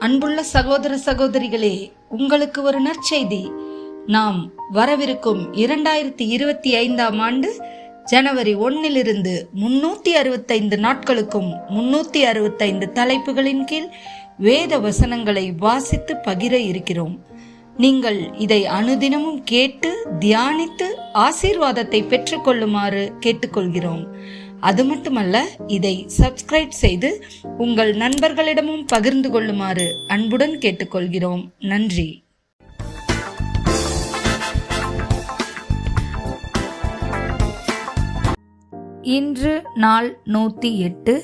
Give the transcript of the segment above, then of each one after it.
அன்புள்ள சகோதர சகோதரிகளே, உங்களுக்கு ஒரு நற்செய்தி. நாம் வரவிருக்கும் 2025 ஆண்டு ஜனவரி 1 365 நாட்களுக்கும் 365 தலைப்புகளின் கீழ் வேத வசனங்களை வாசித்து பகிர இருக்கிறோம். நீங்கள் இதை அனுதினமும் கேட்டு தியானித்து ஆசீர்வாதத்தை பெற்றுக்கொள்ளுமாறு கேட்டுக்கொள்கிறோம். அது மட்டுமல்ல, இதை சப்ஸ்கிரைப் செய்து உங்கள் நண்பர்களிடமும் பகிர்ந்து கொள்ளுமாறு அன்புடன் கேட்டுக்கொள்கிறோம். நன்றி. இன்று நாள் 108.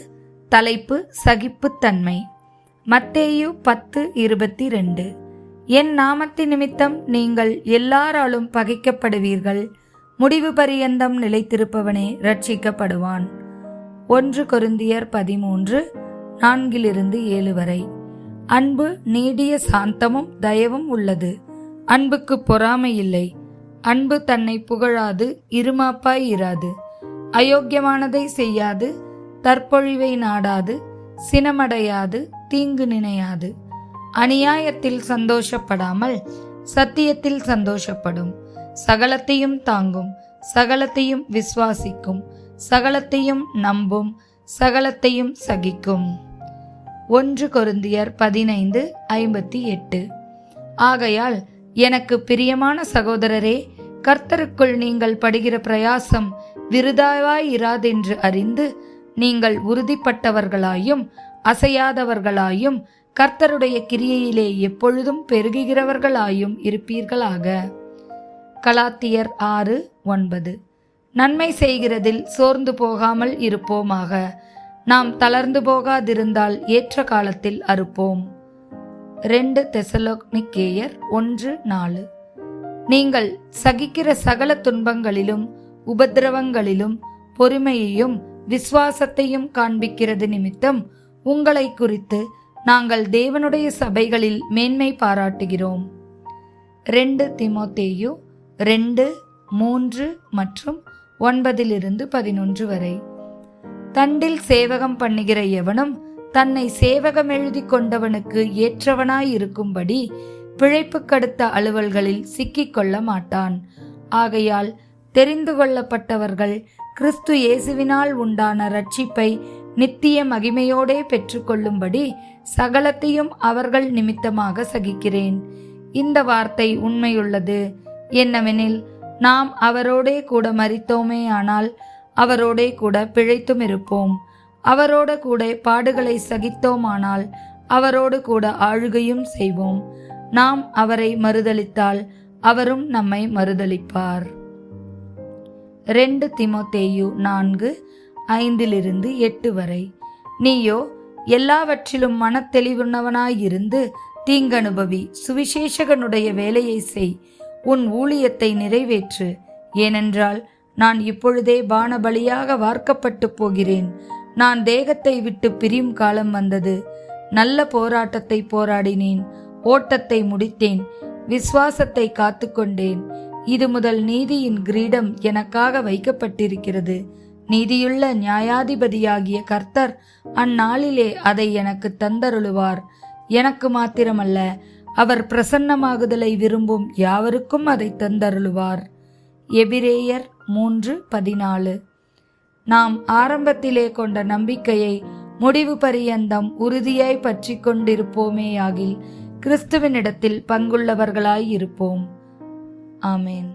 தலைப்பு சகிப்புத்தன்மை. மத்தேயு 10:22. என் நாமத்தின் நிமித்தம் நீங்கள் எல்லாராலும் பகைக்கப்படுவீர்கள், முடிவு பரியந்தம் நிலைத்திருப்பவனே ரட்சிக்கப்படுவான். 1 கொரிந்தியர் 13:4-7 வரை. அன்பு நீடிய சாந்தமும் தயவும் உள்ளது. அன்புக்கு பொறாமை இல்லை. அன்பு தன்னை புகழாது, இருமாப்பாய் இராது, அயோக்கியமானதை செய்யாது, தற்பொழிவை நாடாது, சினமடையாது, தீங்கு நினையாது, அநியாயத்தில் சந்தோஷப்படாமல் சத்தியத்தில் சந்தோஷப்படும், சகலத்தையும் தாங்கும், சகலத்தையும் விசுவாசிக்கும், சகலத்தையும் நம்பும், சகலத்தையும் சகிக்கும். 1 கொரிந்தியர் 15:58. ஆகையால் எனக்கு பிரியமான சகோதரரே, கர்த்தருக்குள் நீங்கள் படுகிற பிரயாசம் விருதாவாயிராதென்று அறிந்து நீங்கள் உறுதிப்பட்டவர்களாயும் அசையாதவர்களாயும் கர்த்தருடைய கிரியையிலே எப்பொழுதும் பெருகுகிறவர்களாயும் இருப்பீர்களாக. கலாத்தியர் 6:9. நன்மை செய்கிறதில் சோர்ந்து போகாமல் இருப்போமாக. நாம் தளர்ந்து போகாதிருந்தால் ஏற்ற காலத்தில் அறுப்போம். 2 தெசலோனிக்கேயர் 1:4. நீங்கள் சகிக்கிற சகல துன்பங்களிலும் உபத்திரவங்களிலும் பொறுமையையும் விசுவாசத்தையும் காண்பிக்கிறது நிமித்தம் உங்களை குறித்து நாங்கள் தேவனுடைய சபைகளில் மேன்மை பாராட்டுகிறோம். 2 தீமோத்தேயு 2:3 மற்றும் 9-11 வரை. தண்டில் சேவகம் பண்ணுகிற எவனும் தன்னை சேவகம் எழுதி கொண்டவனுக்கு ஏற்றவனாயிருக்கும்படி பிழைப்புக்கடுத்த அலுவல்களில் சிக்கிக்கொள்ள மாட்டான். ஆகையால் தெரிந்து கொள்ளப்பட்டவர்கள் கிறிஸ்து இயேசுவினால் உண்டான ரட்சிப்பை நித்திய மகிமையோடே பெற்றுக்கொள்ளும்படி சகலத்தையும் அவர்கள் நிமித்தமாக சகிக்கிறேன். இந்த வார்த்தை உண்மையுள்ளது. என்னவெனில், நாம் அவரோடே கூட மரித்தோமே, ஆனால் அவரோடே கூட பிழைத்தும் இருப்போம். அவரோடு கூட பாடுகளை சகித்தோமானால் அவரோடு கூட ஆளுகையும் செய்வோம். நாம் அவரை மறுதலித்தால் அவரும் நம்மை மறுதலிப்பார். 2 தீமோத்தேயு 4:5-8 வரை. நீயோ எல்லாவற்றிலும் மனத்தெளிவுள்ளவனாயிருந்து தீங்கனுபவி, சுவிசேஷகனுடைய வேலையை செய், உன் ஊழியத்தை நிறைவேற்று. ஏனென்றால் நான் இப்பொழுதே பானபலியாக வார்க்கப்பட்டு போகிறேன். நான் தேகத்தை விட்டு பிரியும் காலம் வந்தது. நல்ல போராட்டத்தை போராடினேன், ஓட்டத்தை முடித்தேன், விசுவாசத்தை காத்துக்கொண்டேன். இது முதல் நீதியின் கிரீடம் எனக்காக வைக்கப்பட்டிருக்கிறது. நீதியுள்ள நியாயாதிபதியாகிய கர்த்தர் அந்நாளிலே அதை எனக்கு தந்தருளுவார். எனக்கு மாத்திரமல்ல, அவர் பிரசன்னமாகுதலை விரும்பும் யாவருக்கும் அதை தந்தருளுவார். எபிரேயர் 3:14. நாம் ஆரம்பத்திலே கொண்ட நம்பிக்கையை முடிவு பரியந்தம் உறுதியாய் பற்றி கொண்டிருப்போமேயாகில் கிறிஸ்துவனிடத்தில் பங்குள்ளவர்களாய் இருப்போம். ஆமேன்.